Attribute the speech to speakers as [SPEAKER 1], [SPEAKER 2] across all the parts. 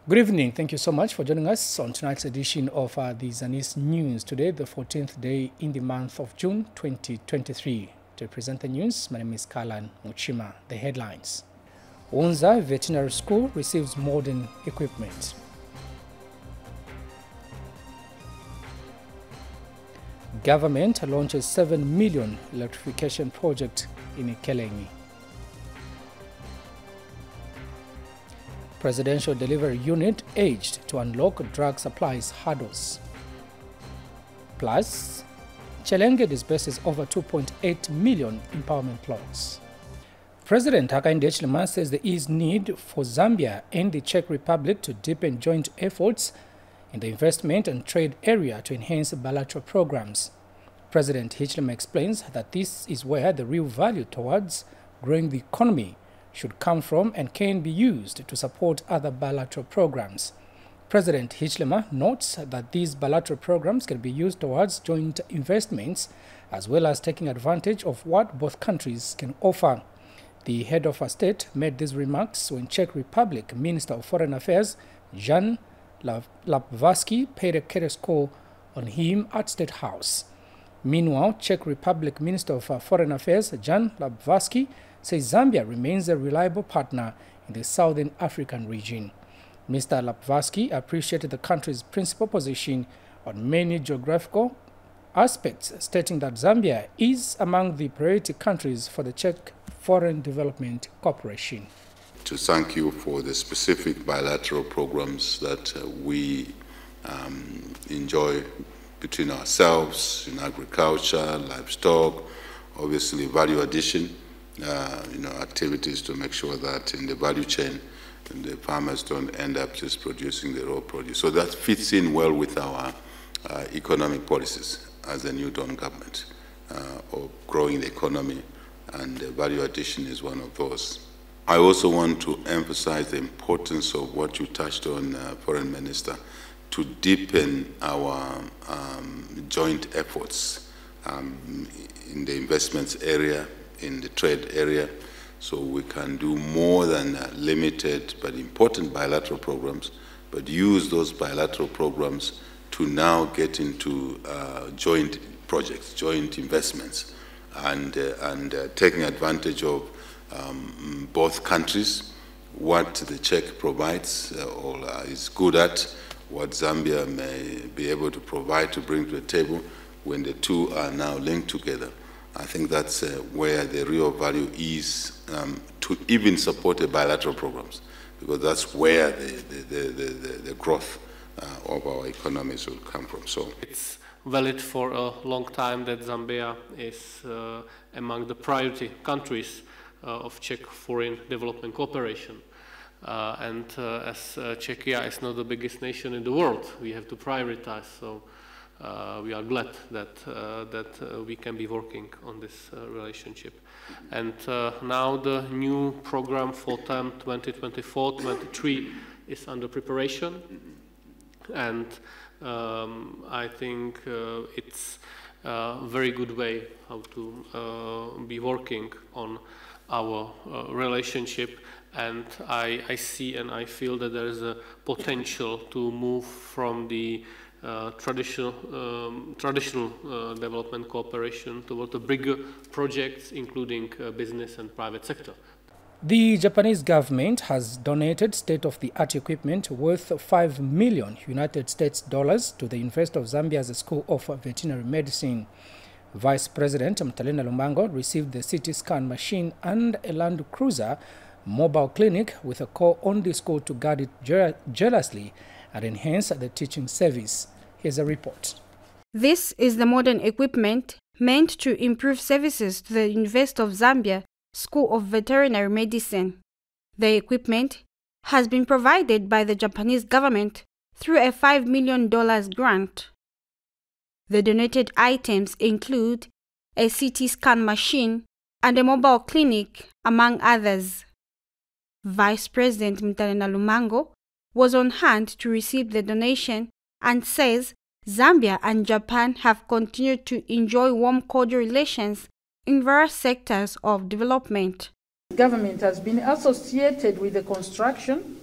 [SPEAKER 1] Good evening. Thank you so much for joining us on tonight's edition of the Zanis News. Today, the 14th day in the month of June 2023. To present the news, my name is Kalan Muchima. The headlines. Wendsday Veterinary School receives modern equipment. Government launches 7 million electrification project in Ikelenyi. Presidential Delivery Unit aged to unlock drug supplies hurdles. Plus, Chelenge disburses over 2.8 million empowerment loans. President Hakainde Hichilema says there is need for Zambia and the Czech Republic to deepen joint efforts in the investment and trade area to enhance bilateral programs. President Hichilema explains that this is where the real value towards growing the economy should come from and can be used to support other bilateral programs. President Hichilema notes that these bilateral programs can be used towards joint investments as well as taking advantage of what both countries can offer. The head of a state made these remarks when Czech Republic Minister of Foreign Affairs Jan Lapvarsky paid a courteous call on him at State House. Meanwhile, Czech Republic Minister of Foreign Affairs Jan Lapvarsky says Zambia remains a reliable partner in the Southern African region. Mr. Lapvarsky appreciated the country's principal position on many geographical aspects, stating that Zambia is among the priority countries for the Czech Foreign Development Corporation.
[SPEAKER 2] To thank you for the specific bilateral programs that we enjoy between ourselves in agriculture, livestock, obviously value addition, activities to make sure that in the value chain the farmers don't end up just producing the raw produce. So that fits in well with our economic policies as a new Dawn government of growing the economy, and value addition is one of those. I also want to emphasize the importance of what you touched on, Foreign Minister, to deepen our joint efforts in the investments area, in the trade area, so we can do more than limited but important bilateral programs, but use those bilateral programs to now get into joint projects, joint investments, and taking advantage of both countries, what the Czech provides or is good at, what Zambia may be able to provide to bring to the table when the two are now linked together. I think that's where the real value is to even support the bilateral programs, because that's where the growth of our economies will come from. So
[SPEAKER 3] it's valid for a long time that Zambia is among the priority countries of Czech foreign development cooperation. And as Czechia is not the biggest nation in the world, we have to prioritize. So we are glad that we can be working on this relationship. And now the new program for term 2024-23 is under preparation, and I think it's a very good way how to be working on our relationship. And I see and I feel that there is a potential to move from the traditional development cooperation toward the bigger projects, including business and private sector.
[SPEAKER 1] The Japanese government has donated state-of-the-art equipment worth 5 million United States dollars to the University of Zambia's School of Veterinary Medicine. Vice President Mtalena Lumango received the CT scan machine and a Land Cruiser mobile clinic with a call on the school to guard it jealously and enhance the teaching service. Here's a report.
[SPEAKER 4] This is the modern equipment meant to improve services to the University of Zambia School of Veterinary Medicine. The equipment has been provided by the Japanese government through a $5 million grant. The donated items include a CT scan machine and a mobile clinic, among others. Vice President Mtalena Lumango was on hand to receive the donation and says Zambia and Japan have continued to enjoy warm, cordial relations in various sectors of development.
[SPEAKER 5] The government has been associated with the construction,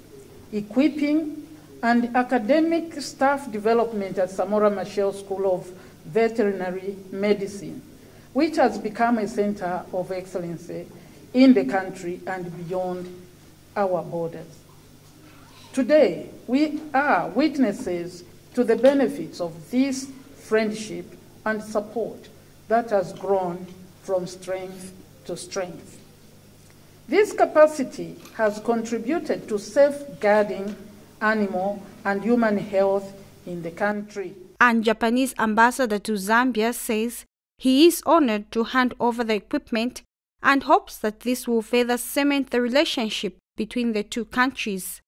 [SPEAKER 5] equipping, and academic staff development at Samora Machel School of Veterinary Medicine, which has become a center of excellence in the country and beyond our borders. Today, we are witnesses to the benefits of this friendship and support that has grown from strength to strength. This capacity has contributed to safeguarding animal and human health in the country.
[SPEAKER 4] And Japanese ambassador to Zambia says he is honored to hand over the equipment and hopes that this will further cement the relationship between the two countries.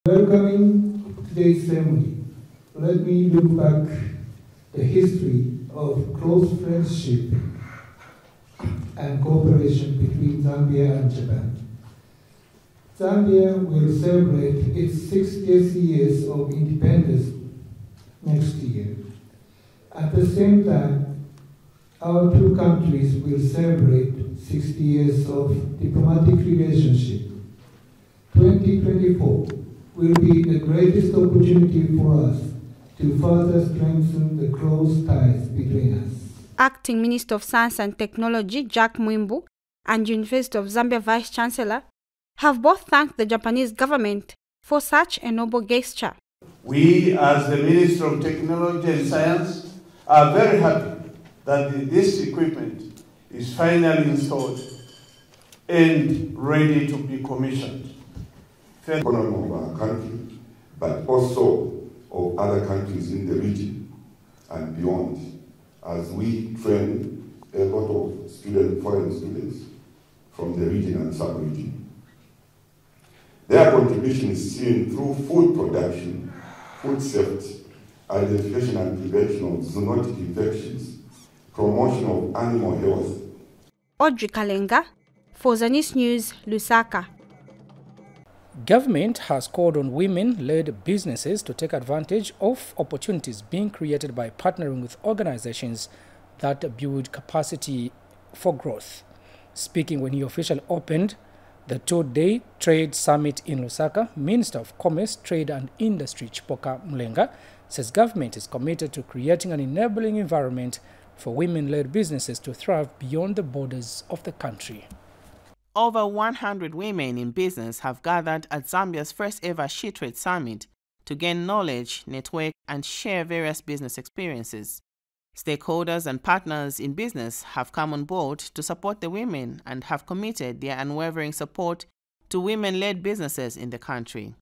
[SPEAKER 6] Welcoming today's ceremony, let me look back the history of close friendship and cooperation between Zambia and Japan. Zambia will celebrate its 60th years of independence next year. At the same time, our two countries will celebrate 60 years of diplomatic relationship. 2024 will be the greatest opportunity for us to further strengthen the close ties between us.
[SPEAKER 4] Acting Minister of Science and Technology Jack Mwimbu and University of Zambia Vice Chancellor have both thanked the Japanese government for such a noble gesture.
[SPEAKER 7] We, as the Minister of Technology and Science, are very happy that this equipment is finally installed and ready to be commissioned.
[SPEAKER 8] The economy of our country, but also of other countries in the region and beyond, as we train a lot of foreign students from the region and sub-region. Their contribution is seen through food production, food safety, identification and prevention of zoonotic infections, promotion of animal health.
[SPEAKER 4] Audrey Kalenga for Zanis News, Lusaka.
[SPEAKER 1] Government has called on women-led businesses to take advantage of opportunities being created by partnering with organizations that build capacity for growth. Speaking when he officially opened the two-day trade summit in Lusaka, Minister of Commerce, Trade and Industry Chipoka Mulenga says government is committed to creating an enabling environment for women-led businesses to thrive beyond the borders of the country.
[SPEAKER 9] Over 100 women in business have gathered at Zambia's first ever She Trade Summit to gain knowledge, network, and share various business experiences. Stakeholders and partners in business have come on board to support the women and have committed their unwavering support to women-led businesses in the country.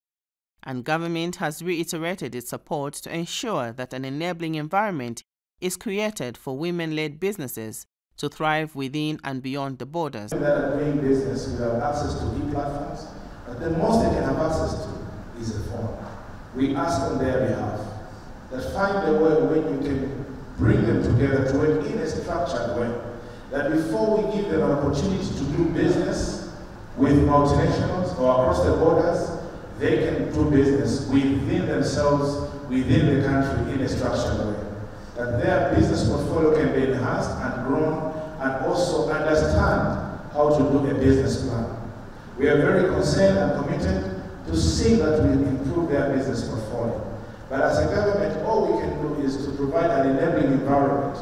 [SPEAKER 9] And government has reiterated its support to ensure that an enabling environment is created for women-led businesses to thrive within and beyond the borders.
[SPEAKER 10] That are doing business without access to e-platforms, but the most they can have access to is a phone. We ask on their behalf that find a way when you can bring them together to work in a structured way, that before we give them an opportunity to do business with multinationals or across the borders, they can do business within themselves, within the country in a structured way. That their business portfolio can be enhanced and grown and also understand how to do a business plan. We are very concerned and committed to see that we improve their business portfolio. But as a government, all we can do is to provide an enabling environment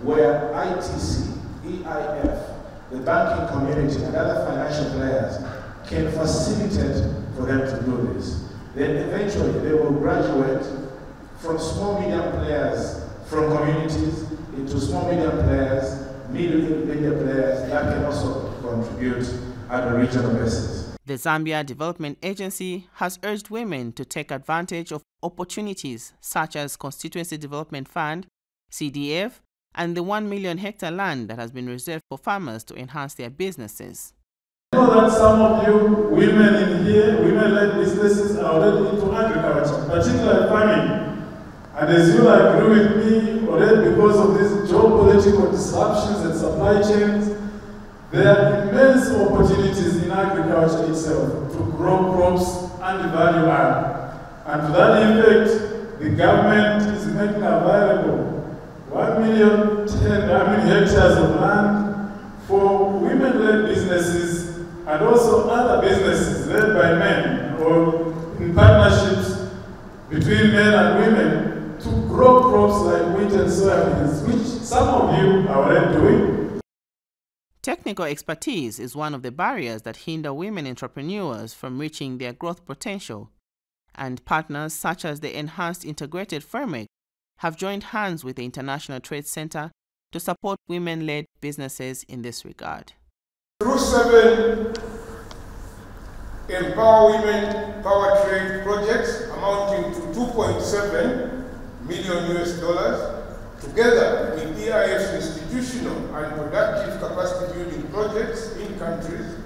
[SPEAKER 10] where ITC, EIF, the banking community and other financial players can facilitate for them to do this. Then eventually they will graduate from small medium players from communities into small medium players, medium players that can also contribute at a regional basis.
[SPEAKER 9] The Zambia Development Agency has urged women to take advantage of opportunities such as Constituency Development Fund, CDF, and the 1 million hectare land that has been reserved for farmers to enhance their businesses.
[SPEAKER 11] I know that some of you women in here, women-led businesses are already into agriculture, particularly farming. And as you agree with me, already because of these geopolitical disruptions and supply chains, there are immense opportunities in agriculture itself to grow crops and value add. And to that effect, the government is making available 1 million hectares of land for women-led businesses and also other businesses led by men or in partnerships between men and women to grow crops like wheat and soybeans, which some of you are already doing.
[SPEAKER 9] Technical expertise is one of the barriers that hinder women entrepreneurs from reaching their growth potential, and partners such as the Enhanced Integrated Framework have joined hands with the International Trade Center to support women-led businesses in this regard.
[SPEAKER 12] Through 7 Empower Women Power Trade projects amounting to $2.7 million, together with EIF's institutional and productive capacity building projects in countries,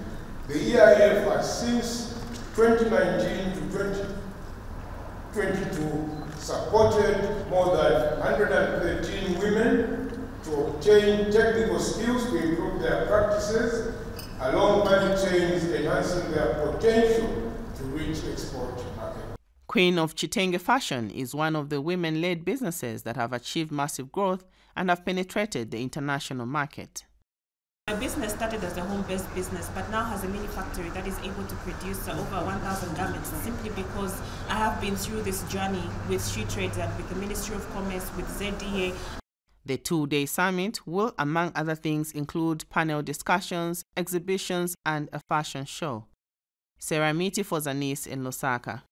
[SPEAKER 12] the EIF has since 2019 to 2022 supported more than 113 women to obtain technical skills to improve their practices along value chains, enhancing their potential to reach export markets.
[SPEAKER 9] Queen of Chitenge Fashion is one of the women-led businesses that have achieved massive growth and have penetrated the international market.
[SPEAKER 13] My business started as a home-based business, but now has a mini factory that is able to produce over 1,000 garments, simply because I have been through this journey with She Trades and with the Ministry of Commerce, with ZDA.
[SPEAKER 9] The 2-day summit will, among other things, include panel discussions, exhibitions, and a fashion show. Sarah Miti for Zanis in Lusaka.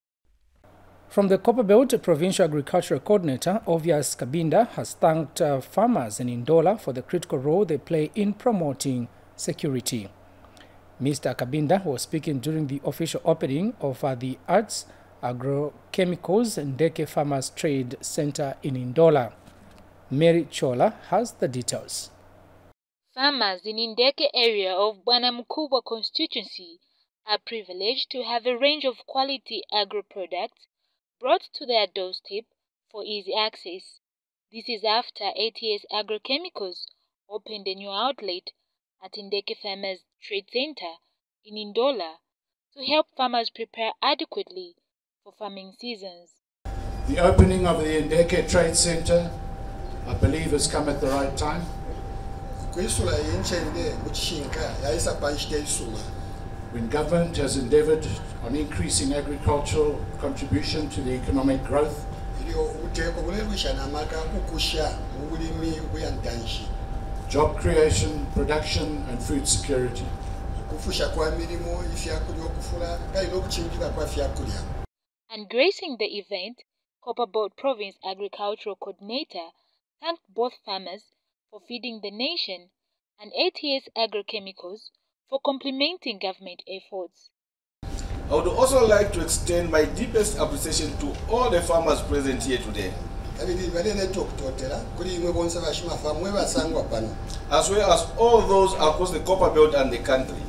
[SPEAKER 1] From the Copperbelt Provincial Agricultural Coordinator, Obvious Kabinda has thanked farmers in Ndola for the critical role they play in promoting security. Mr. Kabinda was speaking during the official opening of the Arts Agrochemicals Ndeke Farmers Trade Center in Ndola. Mary Chola has the details.
[SPEAKER 14] Farmers in Ndeke area of Bwanamukubwa constituency are privileged to have a range of quality agro products brought to their doorstep for easy access. This is after ATS Agrochemicals opened a new outlet at Ndeke Farmers Trade Center in Ndola to help farmers prepare adequately for farming seasons.
[SPEAKER 15] The opening of the Ndeke Trade Center, I believe, has come at the right time. When government has endeavored on increasing agricultural contribution to the economic growth, job creation, production, and food security.
[SPEAKER 14] And gracing the event, Copperbelt Province Agricultural Coordinator thanked both farmers for feeding the nation and ATS Agrochemicals for complementing government efforts.
[SPEAKER 16] I would also like to extend my deepest appreciation to all the farmers present here today, as well as all those across the Copperbelt and the country,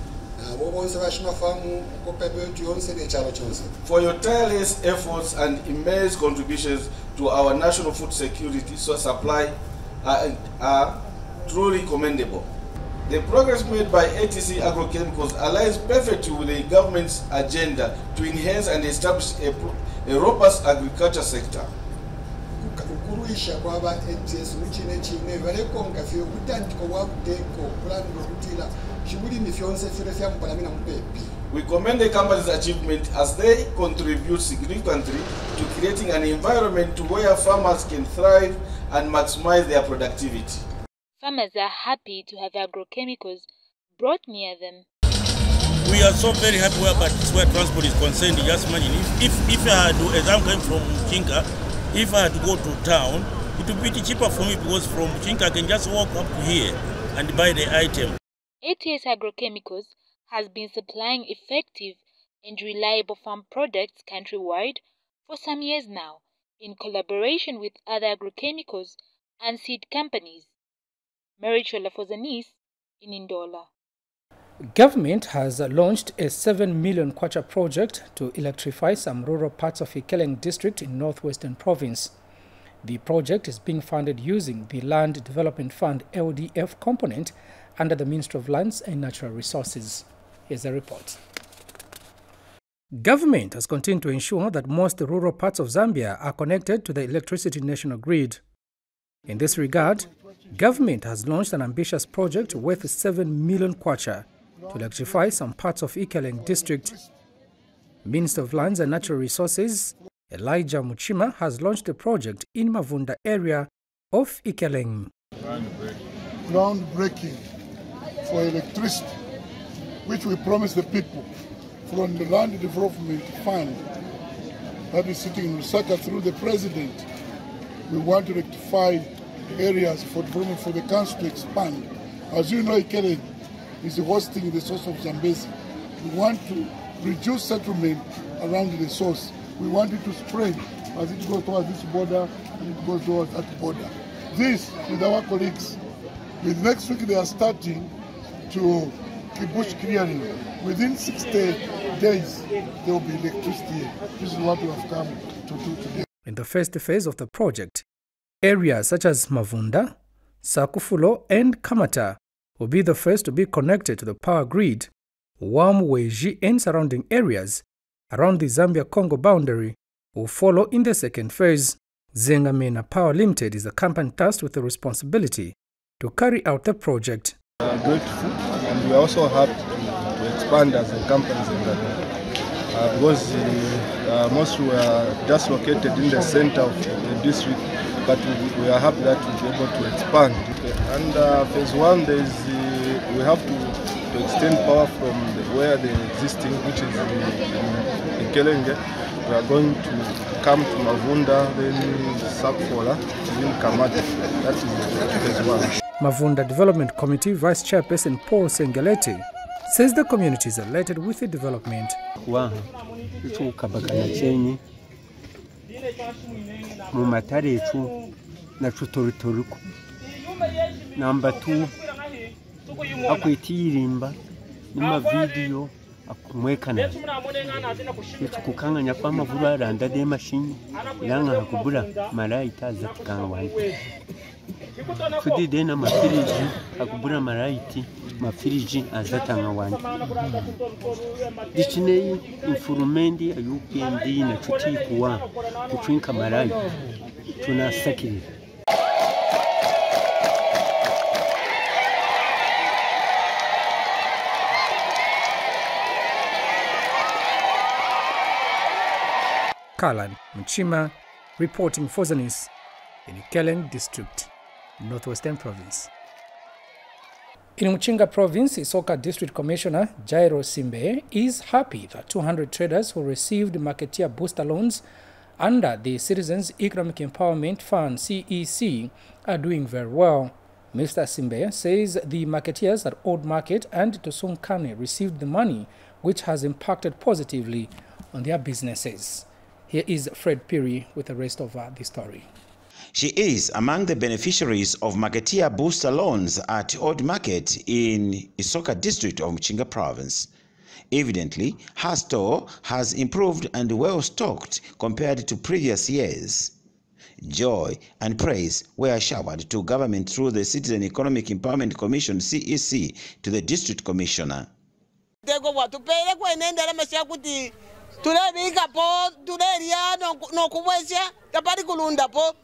[SPEAKER 16] for your tireless efforts and immense contributions to our national food security supply are truly commendable. The progress made by ATC Agrochemicals aligns perfectly with the government's agenda to enhance and establish a robust agriculture sector. We commend the company's achievement as they contribute significantly to creating an environment where farmers can thrive and maximize their productivity.
[SPEAKER 14] Farmers are happy to have agrochemicals brought near them.
[SPEAKER 17] We are so very happy but where transport is concerned. Just imagine if I had to, as I'm going from Chinka, if I had to go to town, it would be cheaper for me because from Chinka I can just walk up to here and buy the item.
[SPEAKER 14] ATS Agrochemicals has been supplying effective and reliable farm products countrywide for some years now, in collaboration with other agrochemicals and seed companies. Mary Chola for Zanis in Ndola.
[SPEAKER 1] Government has launched a 7 million kwacha project to electrify some rural parts of Ikeleng district in northwestern province. The project is being funded using the Land Development Fund LDF component under the Ministry of Lands and Natural Resources. Here's a report. Government has continued to ensure that most rural parts of Zambia are connected to the electricity national grid. In this regard, government has launched an ambitious project worth 7 million kwacha to electrify some parts of Ikeleng district. Minister of Lands and Natural Resources Elijah Muchima has launched a project in Mavunda area of Ikeleng.
[SPEAKER 18] Groundbreaking for electricity, which we promised the people from the Land Development Fund that is sitting in Lusaka through the President. We want to rectify areas for development for the council to expand. As you know, Ikeleng is hosting the source of Zambezi. We want to reduce settlement around the source. We want it to spread as it goes towards this border and it goes towards that border. This, with our colleagues, with next week they are starting to keep bush clearing. Within 60 days, there will be electricity. This is what we have come to do today.
[SPEAKER 1] In the first phase of the project, areas such as Mavunda, Sakufulo and Kamata will be the first to be connected to the power grid. Wamweji and surrounding areas around the Zambia-Congo boundary will follow in the second phase. Zengamena Power Limited is the company tasked with the responsibility to carry out the project.
[SPEAKER 19] We are grateful, and we are also happy to expand as a company in that because most we are just located in the center of the district, but we are happy that we are able to expand. And phase one, we have to extend power from where the existing, which is in Kelenge. We are going to come to Mavunda, then Sakfola, then Kamata. That is phase one.
[SPEAKER 1] Mavunda Development Committee Vice Chairperson Paul Sengeleti says the community is elated with the development.
[SPEAKER 20] Number 2, akwitirimba nima video akumwekana kukanganya kwa mavuru aranda de mashini ilanga hakubura maraita zatikanga waiti fudi dena mafiriji hakubura maraiti mafiriji azatanga wanti dichinei infurumendi ayupendi na chuti kuwa kuchinka maraiti tunasakiri.
[SPEAKER 1] Kalan Muchima reporting for Zanis in Ikeleng District, Northwestern Province. In Mchinga Province, Isoka District Commissioner Jairo Simbe is happy that 200 traders who received marketeer booster loans under the Citizens Economic Empowerment Fund (CEC) are doing very well. Mr. Simbe says the marketeers at Old Market and Tosunkane received the money, which has impacted positively on their businesses. Here is Fred Piri with the rest of the story.
[SPEAKER 21] She is among the beneficiaries of marketeer booster loans at Old Market in Isoka District of Mchinga Province. Evidently, her store has improved and well stocked compared to previous years. Joy and praise were showered to government through the Citizen Economic Empowerment Commission (CEC) to the District Commissioner.
[SPEAKER 22] Tulebika po tuleria no kubwesya tapari kulunda po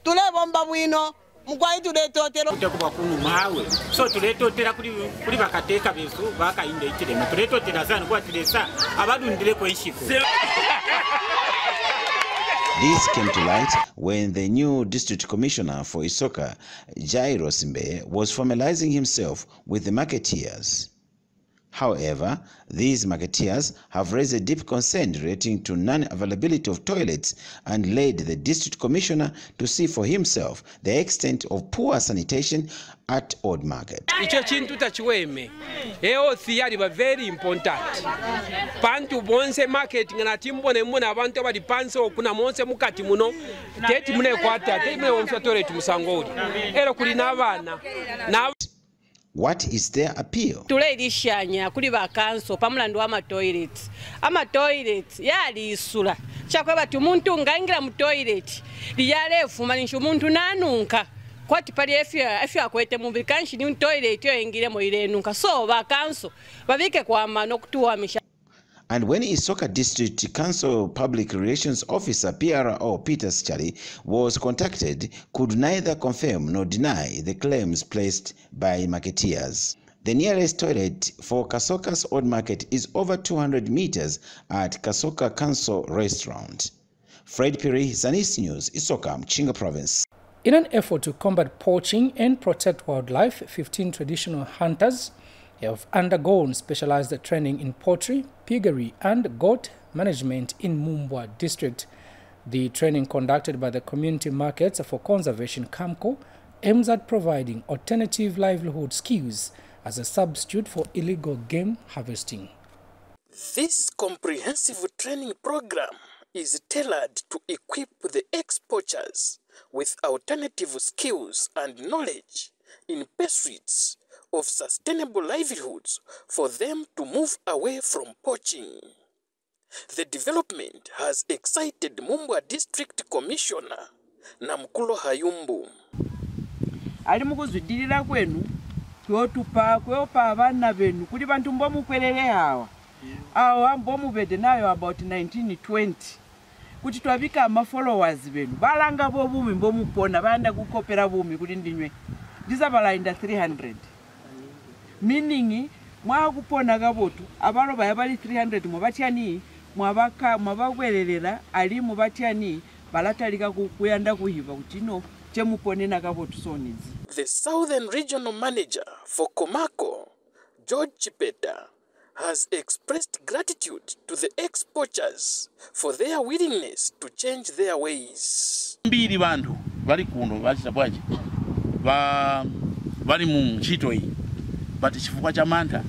[SPEAKER 22] tulebomba bwino mkwai tuletotero
[SPEAKER 23] kuba kunu mawe so tuletotera kuri bakateka besu bakainde ikireme tuletotera sana kwa tulesa abadundire ko ishiko.
[SPEAKER 21] This came to light when the new District Commissioner for Isoka, Jairo Simbe, was formalizing himself with the marketeers. However, these marketeers have raised a deep concern relating to non-availability of toilets and led the District Commissioner to see for himself the extent of poor sanitation at Old Market.
[SPEAKER 24] Icho chintu tachiweme. Eo thiyari ba very important. Pantu bonse market ngana timbone muna abantu bali panso kuna monse mukati muno. Teti mune kwata, teti mune wonfya toilet musangodi. Ero kuli nabana.
[SPEAKER 21] What is their appeal?
[SPEAKER 22] Tuledishanya kuli bakanso pamulandu ama toilets. Ama toilets yali isula. Chakwe batu muntu ngaingira mu toilet. Liyale fumanisha umuntu nanunka. Kwati pali efya kwete mubili kanshi ni toilet yo ingire mo irenunka. So bakanso babike kwa mano kutuwamisha.
[SPEAKER 21] And when Isoka District Council Public Relations Officer PRO Peter Schari was contacted, could neither confirm nor deny the claims placed by marketeers. The nearest toilet for Kasoka's Old Market is over 200 meters at Kasoka Council Restaurant. Fred Piri, Zanis News, Lusaka, Mchinga Province.
[SPEAKER 1] In an effort to combat poaching and protect wildlife, 15 traditional hunters have undergone specialized training in poultry, piggery and goat management in Mumbwa district. The training conducted by the Community Markets for Conservation CAMCO aims at providing alternative livelihood skills as a substitute for illegal game harvesting.
[SPEAKER 2] This comprehensive training program is tailored to equip the ex-poachers with alternative skills and knowledge in pursuits of sustainable livelihoods for them to move away from poaching. The development has excited Mumbwa District Commissioner Namkulo Hayumbu.
[SPEAKER 3] Ali mukuzidilira kwenu kweopa abana benu kuli bantu mbomukwerere awa mbomubede nayo about 1920 kuti twabika ama-followers benu balanga bobumi mbomupona banda kukopera bumi kuti ndinywe ndizabalainda 300 meaning mwakupona kabotu abaloba yabali 300 mwabatyani mwabakwererera ali mubatyani balatalika kuyanda kuhiba kutino chemuponena kabotu sonizi.
[SPEAKER 2] The Southern Regional Manager for Komako, George Chipeta, has expressed gratitude to the ex-poachers for their willingness to change their ways.
[SPEAKER 17] Mbiri bantu bali kuno bachita bwaji bali mu ntchito iyi but chifukwa cha mantha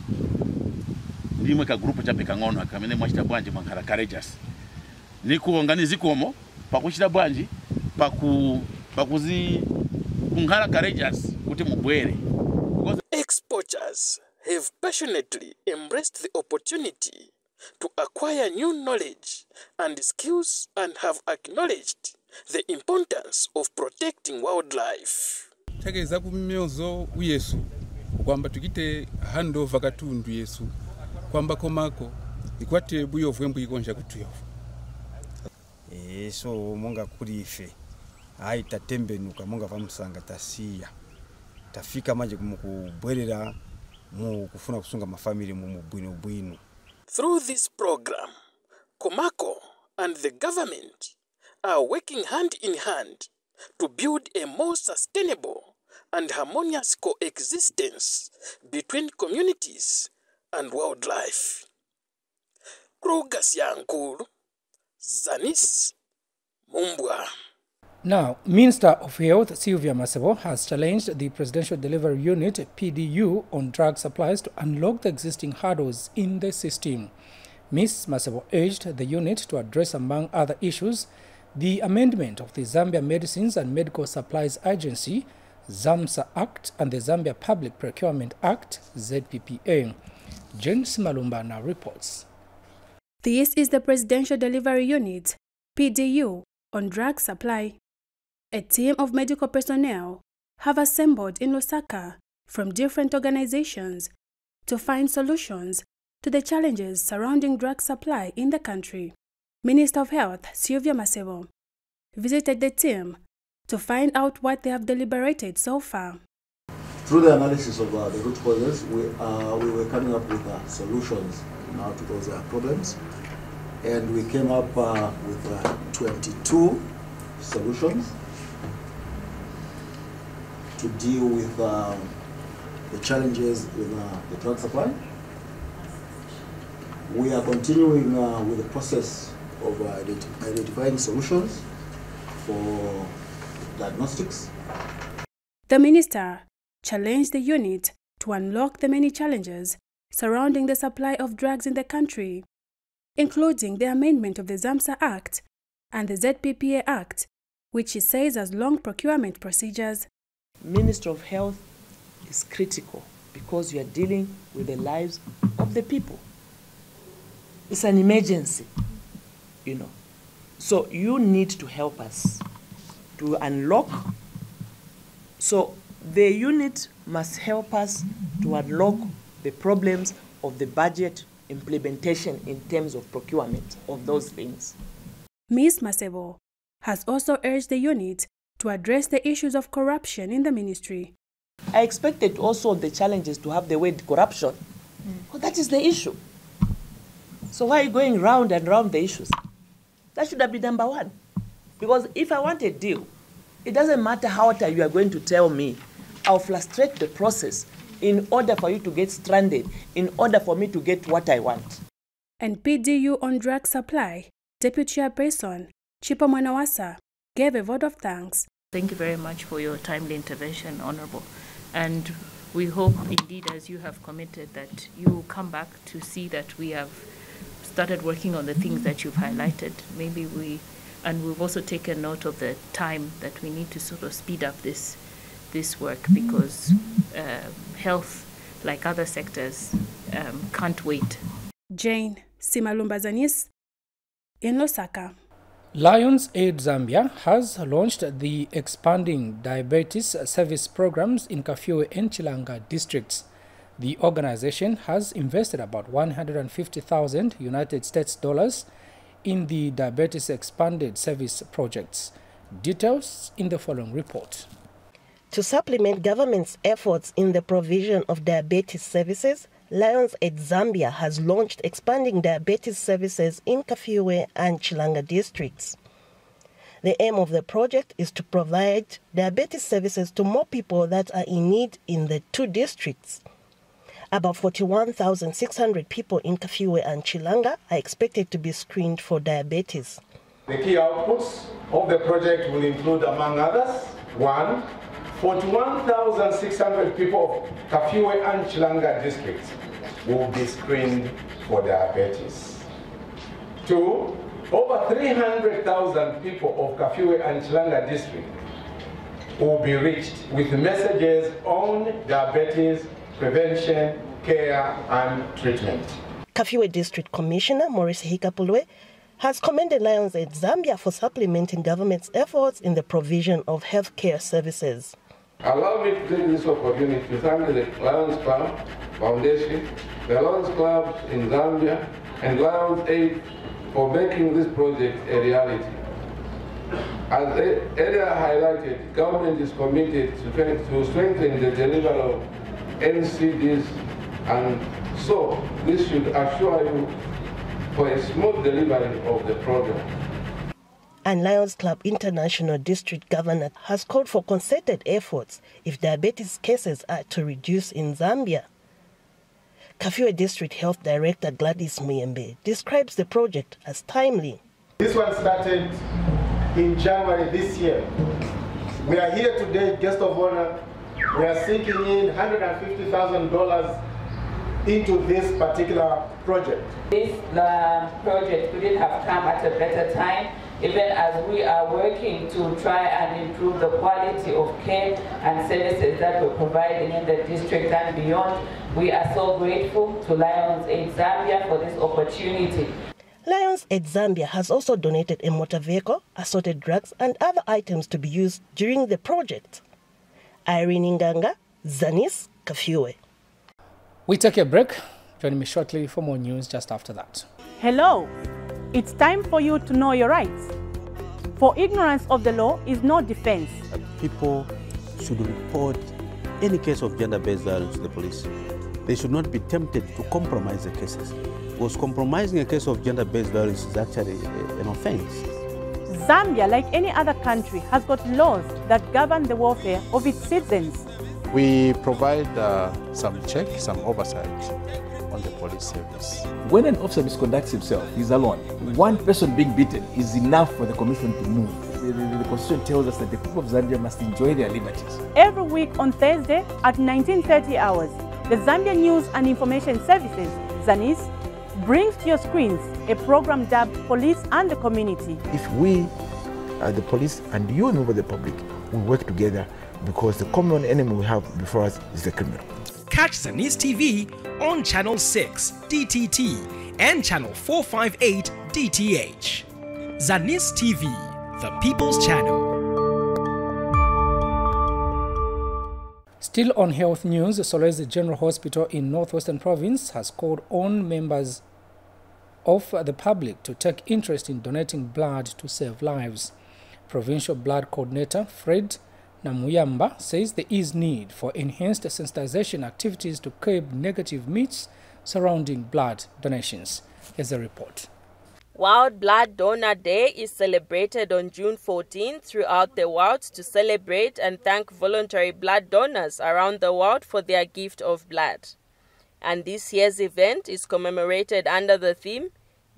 [SPEAKER 17] ndimwe ka group cha Bekang'ono akamene mwachita bwanji mwankhala courageous nikuongani zikomo pakuchita bwanji pakuzi kunkhala courageous kuti mubwere.
[SPEAKER 2] Ex-poachers have passionately embraced the opportunity to acquire new knowledge and skills and have acknowledged the importance of protecting wildlife.
[SPEAKER 5] Takeza kumyozo uyesu kwamba tukite handover katundu yesu kwamba Komako ikwate buyo vwembu ikonja kutuyo.
[SPEAKER 6] So monga kuri ife ai tatembenuka monga vamusanga tasiya tafika manje kumukubwerera mu kufuna kusunga mafamily mu bwino.
[SPEAKER 2] Through this program, Komako and the government are working hand in hand to build a more sustainable and harmonious coexistence between communities and wildlife. Krugas Yankuru, Zanis, Mumbwa.
[SPEAKER 1] Now, Minister of Health Sylvia Masebo has challenged the Presidential Delivery Unit (PDU) on drug supplies to unlock the existing hurdles in the system. Ms. Masebo urged the unit to address, among other issues, the amendment of the Zambia Medicines and Medical Supplies Agency (ZAMSA) Act and the Zambia Public Procurement Act (ZPPA). James Malumba now reports.
[SPEAKER 25] This is the Presidential Delivery Unit (PDU) on drug supply. A team of medical personnel have assembled in Lusaka from different organizations to find solutions to the challenges surrounding drug supply in the country. Minister of Health Sylvia Masebo visited the team to find out what they have deliberated so far.
[SPEAKER 26] Through the analysis of the root causes, we were coming up with solutions now to those problems, and we came up with 22 solutions to deal with the challenges in the drug supply. We are continuing with the process of identifying solutions for diagnostics.
[SPEAKER 25] The minister challenged the unit to unlock the many challenges surrounding the supply of drugs in the country, including the amendment of the ZAMSA Act and the ZPPA Act, which he says has long procurement procedures.
[SPEAKER 27] Minister of Health is critical because you are dealing with the lives of the people. It's an emergency, you know. So you need to help us to unlock. So the unit must help us to unlock the problems of the budget implementation in terms of procurement of those things.
[SPEAKER 25] Ms. Masebo has also urged the unit to address the issues of corruption in the ministry.
[SPEAKER 27] I expected also the challenges to have the word corruption. Well, that is the issue. So why are you going round and round the issues? That should have been number one. Because if I want a deal, it doesn't matter how you are going to tell me. I'll frustrate the process in order for you to get stranded, in order for me to get what I want.
[SPEAKER 25] And PDU on drug supply, Deputy Chairperson Chipa Mwanawasa gave a vote of thanks.
[SPEAKER 4] Thank you very much for your timely intervention, Honourable. And we hope indeed, as you have committed, that you will come back to see that we have started working on the things that you've highlighted. And we've also taken note of the time that we need to sort of speed up this work, because health, like other sectors, can't wait.
[SPEAKER 25] Jane Simalumba Zanis in Lusaka.
[SPEAKER 1] Lions Aid Zambia has launched the expanding diabetes service programs in Kafue and Chilanga districts. The organization has invested about 150,000 United States dollars in the diabetes expanded service projects. Details in the following report.
[SPEAKER 7] To supplement government's efforts in the provision of diabetes services, Lions Aid Zambia has launched expanding diabetes services in Kafue and Chilanga districts. The aim of the project is to provide diabetes services to more people that are in need in the two districts. About 41,600 people in Kafue and Chilanga are expected to be screened for diabetes.
[SPEAKER 8] The key outputs of the project will include, among others, 1. 41,600 people of Kafue and Chilanga districts will be screened for diabetes. 2. Over 300,000 people of Kafue and Chilanga district will be reached with messages on diabetes prevention, care, and treatment.
[SPEAKER 7] Kafue District Commissioner Maurice Hikapulwe has commended Lions Aid Zambia for supplementing government's efforts in the provision of healthcare services.
[SPEAKER 10] Allow me to take this opportunity to thank the Lions Club Foundation, the Lions Club in Zambia, and Lions Aid for making this project a reality. As earlier highlighted, government is committed to strengthen the delivery of NCDs, and so this should assure you for a smooth delivery of the program.
[SPEAKER 7] And Lions Club International District Governor has called for concerted efforts if diabetes cases are to reduce in Zambia. Kafue District Health Director Gladys Muyembe describes the project as timely.
[SPEAKER 11] This one started in January this year. We are here today, guest of honor. We are sinking in $150,000 into this particular project.
[SPEAKER 12] This project couldn't have come at a better time, even as we are working to try and improve the quality of care and services that we're providing in the district and beyond. We are so grateful to Lions Aid Zambia for this opportunity.
[SPEAKER 7] Lions Aid Zambia has also donated a motor vehicle, assorted drugs, and other items to be used during the project. Irene Nganga, Zanis, Kafue.
[SPEAKER 1] We take a break. Join me shortly for more news just after that.
[SPEAKER 13] Hello. It's time for you to know your rights. For ignorance of the law is no defense.
[SPEAKER 28] People should report any case of gender-based violence to the police. They should not be tempted to compromise the cases, because compromising a case of gender-based violence is actually an offense.
[SPEAKER 13] Zambia, like any other country, has got laws that govern the welfare of its citizens.
[SPEAKER 29] We provide some check, some oversight on the police service.
[SPEAKER 30] When an officer misconducts himself, he's alone. One person being beaten is enough for the commission to move. The Constitution tells us that the people of Zambia must enjoy their liberties.
[SPEAKER 13] Every week on Thursday at 19:30 hours, the Zambia News and Information Services, Zanis, brings to your screens a program dubbed Police and the Community.
[SPEAKER 31] If we, the police, and you, a member of the public, will work together, because the common enemy we have before us is the criminal.
[SPEAKER 32] Catch Zanis TV on Channel 6 DTT and Channel 458 DTH. Zanis TV, the People's Channel.
[SPEAKER 1] Still on health news, Solwezi General Hospital in Northwestern Province has called on members of the public to take interest in donating blood to save lives. Provincial Blood Coordinator Fred Namuyamba says there is need for enhanced sensitization activities to curb negative myths surrounding blood donations. Here's a report.
[SPEAKER 3] World Blood Donor Day is celebrated on June 14 throughout the world to celebrate and thank voluntary blood donors around the world for their gift of blood. And this year's event is commemorated under the theme,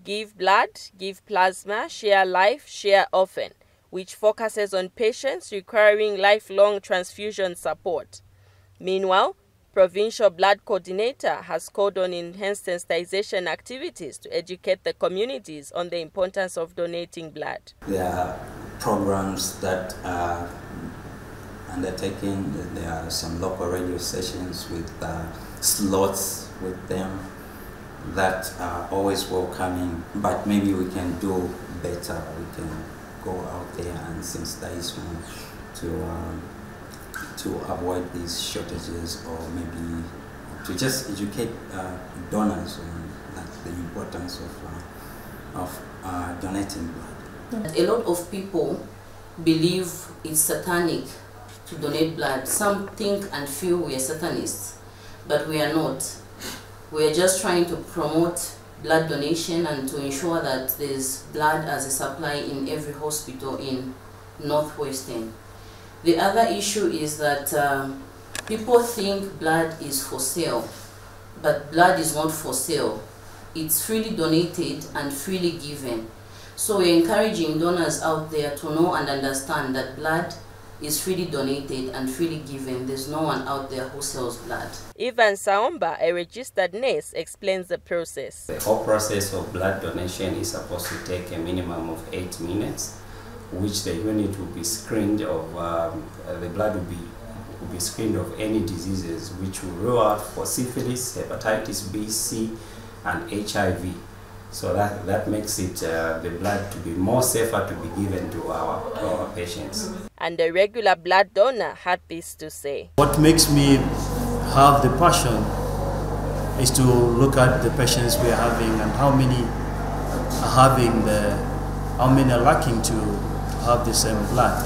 [SPEAKER 3] Give Blood, Give Plasma, Share Life, Share Often, which focuses on patients requiring lifelong transfusion support. Meanwhile, Provincial Blood Coordinator has called on enhanced sensitization activities to educate the communities on the importance of donating blood.
[SPEAKER 9] There are programs that are undertaken. There are some local radio stations with slots with them that are always welcoming, but maybe we can do better. We can go out there and sensitize more to avoid these shortages, or maybe to just educate donors on the importance of donating blood.
[SPEAKER 14] A lot of people believe it's satanic to donate blood. Some think and feel we are Satanists, but we are not. We are just trying to promote blood donation and to ensure that there's blood as a supply in every hospital in Northwestern. The other issue is that people think blood is for sale, but blood is not for sale. It's freely donated and freely given. So we're encouraging donors out there to know and understand that blood is freely donated and freely given. There's no one out there who sells blood.
[SPEAKER 3] Ivan Saomba, a registered nurse, explains the process.
[SPEAKER 15] The whole process of blood donation is supposed to take a minimum of 8 minutes, which the unit will be screened of, the blood will be screened of any diseases which will rule out for syphilis, hepatitis B, C, and HIV. So that makes it the blood to be more safer to be given to our patients.
[SPEAKER 3] And the regular blood donor had this to say.
[SPEAKER 16] What makes me have the passion is to look at the patients we are having and how many are lacking to have the same blood.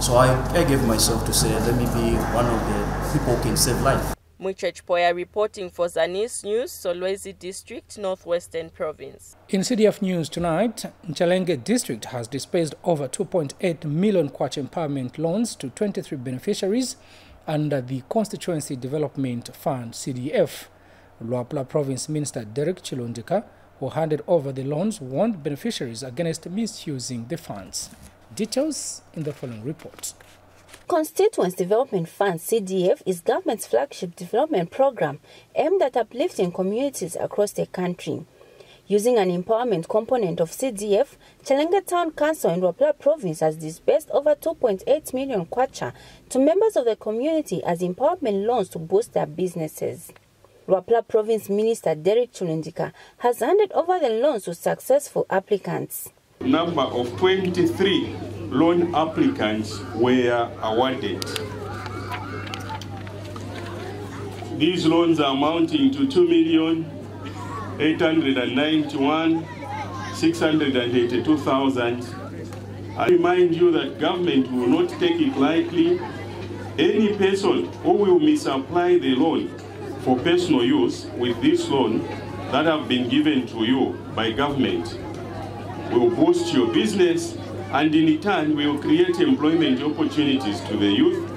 [SPEAKER 16] So I gave myself to say, let me be one of the people who can save life.
[SPEAKER 3] Muchech Poya reporting for Zanis News, Solwezi District, Northwestern Province.
[SPEAKER 1] In CDF News tonight, Nchalenge District has dispersed over 2.8 million kwacha empowerment loans to 23 beneficiaries under the Constituency Development Fund, CDF. Luapula Province Minister Derek Chilondika, who handed over the loans, warned beneficiaries against misusing the funds. Details in the following report.
[SPEAKER 18] Constituency Development Fund, CDF, is government's flagship development program aimed at uplifting communities across the country. Using an empowerment component of CDF, Nchalenge Town Council in Luapula Province has disbursed over 2.8 million kwacha to members of the community as empowerment loans to boost their businesses. Luapula Province Minister Derek Chilondika has handed over the loans to successful applicants.
[SPEAKER 19] Number of 23 loan applicants were awarded. These loans are amounting to 2,891,682,000. I remind you that government will not take it lightly. Any person who will misapply the loan for personal use with this loan that have been given to you by government will boost your business, and in turn will create employment opportunities to the youth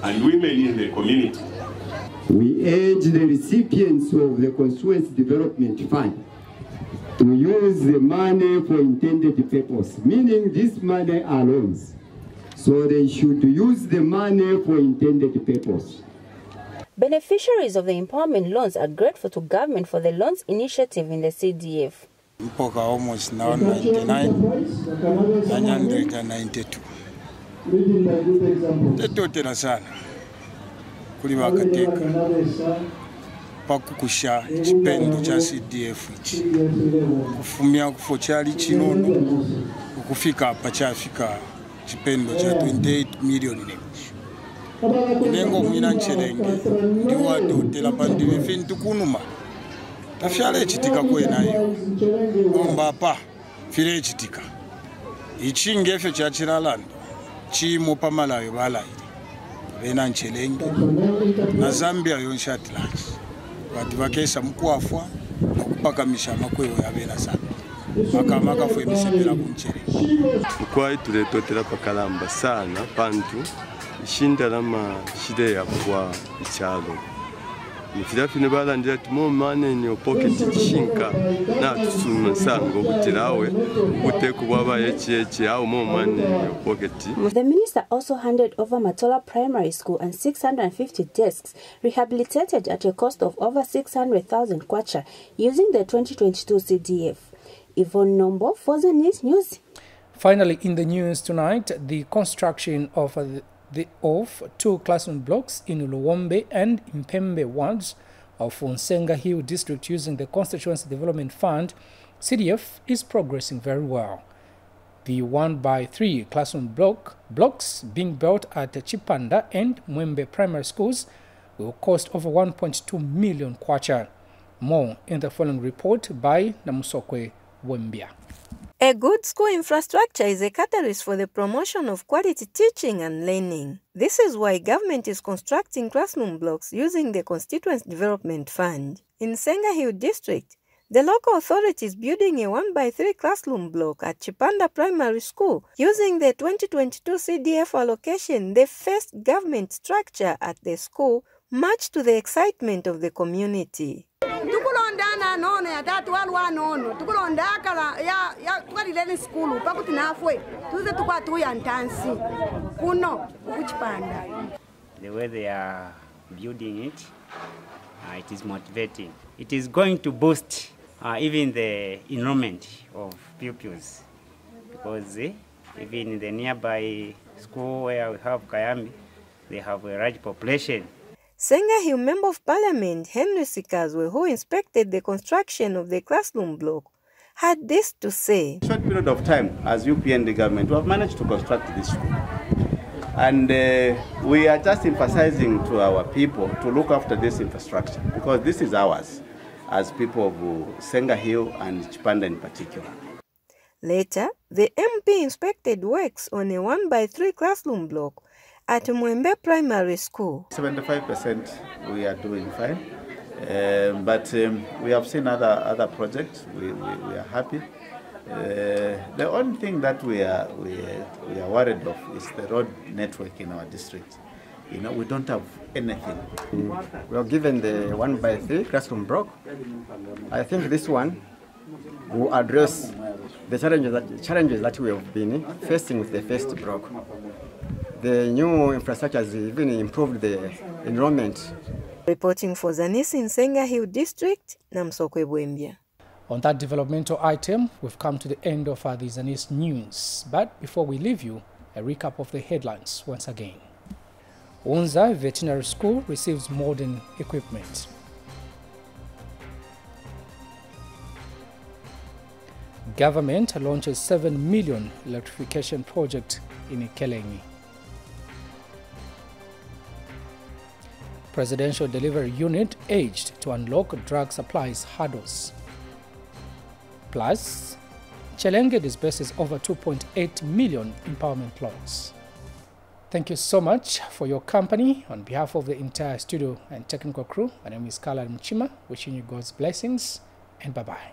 [SPEAKER 19] and women in the community.
[SPEAKER 20] We urge the recipients of the Constituency Development Fund to use the money for intended purpose, meaning this money are loans. So they should use the money for intended purpose.
[SPEAKER 18] Beneficiaries of the empowerment loans are grateful to government for the loans initiative in the CDF.
[SPEAKER 21] Mpoka almost now 99, Anyandrika 92. Tetotera sana. Kuli bakateka. Pakukusha chipendo cha CDF ichi. Kufumia kufo chali chinono. Kufika hapa chafika chipendo cha 28 million nemushi. Nengo mwina Nchalenge. Ndiwa dotela pandiwe fintu kunuma. Tafyale chitika kwenayo. Ombapa fire chitika. Ichi ngefe cha chiralando. Chimo pamalayo balaire. Bena Nchalenge. Na Zambia yonshatlachi. Watu bakesa mkuafwa na kupakamisha makweyo ya bena Zambia. makafo emisepela kuncheri
[SPEAKER 2] kwai tuletotera pakalamba sana pantu ishindalama shide ya kwa ichalo mfilafine balandira timo mane nyo pocket chishinka na tusuma sango kutirawe kuteku baba yechi au mo mane nyo pocket.
[SPEAKER 18] The minister also handed over Matola Primary School and 650 desks rehabilitated at a cost of over 600,000 kwacha using the 2022 CDF. Yvonne Nombo for Zanis News.
[SPEAKER 1] Finally, in the news tonight, the construction of two classroom blocks in Luwombe and Mpembe wards of Unsenga Hill district using the Constituency Development Fund, CDF, is progressing very well. The 1x3 classroom blocks being built at Chipanda and Mwembe primary schools will cost over 1.2 million kwacha. More in the following report by Namusokwe Wembia.
[SPEAKER 4] A good school infrastructure is a catalyst for the promotion of quality teaching and learning. This is why government is constructing classroom blocks using the Constituency Development Fund. In Nsenga Hill District, the local authority is building a 1x3 classroom block at Chipanda Primary School using the 2022 CDF allocation, the first government structure at the school, much to the excitement of the community.
[SPEAKER 5] The way they are building it, it is motivating. It is going to boost even the enrollment of pupils, because even in the nearby school where we have Kayambi, they have a large population.
[SPEAKER 4] Nsenga Hill Member of Parliament Henry Sikazwe, who inspected the construction of the classroom block, had this to say.
[SPEAKER 6] Short period of time as UPN the government, we have managed to construct this school. And we are just emphasizing to our people to look after this infrastructure, because this is ours as people of Nsenga Hill and Chipanda in particular.
[SPEAKER 4] Later, the MP inspected works on a 1x3 classroom block at Mwembe Primary School.
[SPEAKER 6] 75% we are doing fine, but we have seen other projects. We are happy. The only thing that we are worried of is the road network in our district. You know, we don't have anything.
[SPEAKER 8] We are given the 1x3 classroom block. I think this one will address the challenges that we have been facing with the first block. The new infrastructure has even improved the enrollment.
[SPEAKER 4] Reporting for Zanis in Nsenga Hill District, Namsokwe Bwembia.
[SPEAKER 1] On that developmental item, we've come to the end of the Zanis news. But before we leave you, a recap of the headlines once again. Unza Veterinary School receives modern equipment. Government launches 7 million electrification project in Ikelenyi. Presidential Delivery Unit aged to unlock drug supplies hurdles. Plus, Chelenge disburses over 2.8 million empowerment plots. Thank you so much for your company. On behalf of the entire studio and technical crew, my name is Carla Mchima, wishing you God's blessings and bye-bye.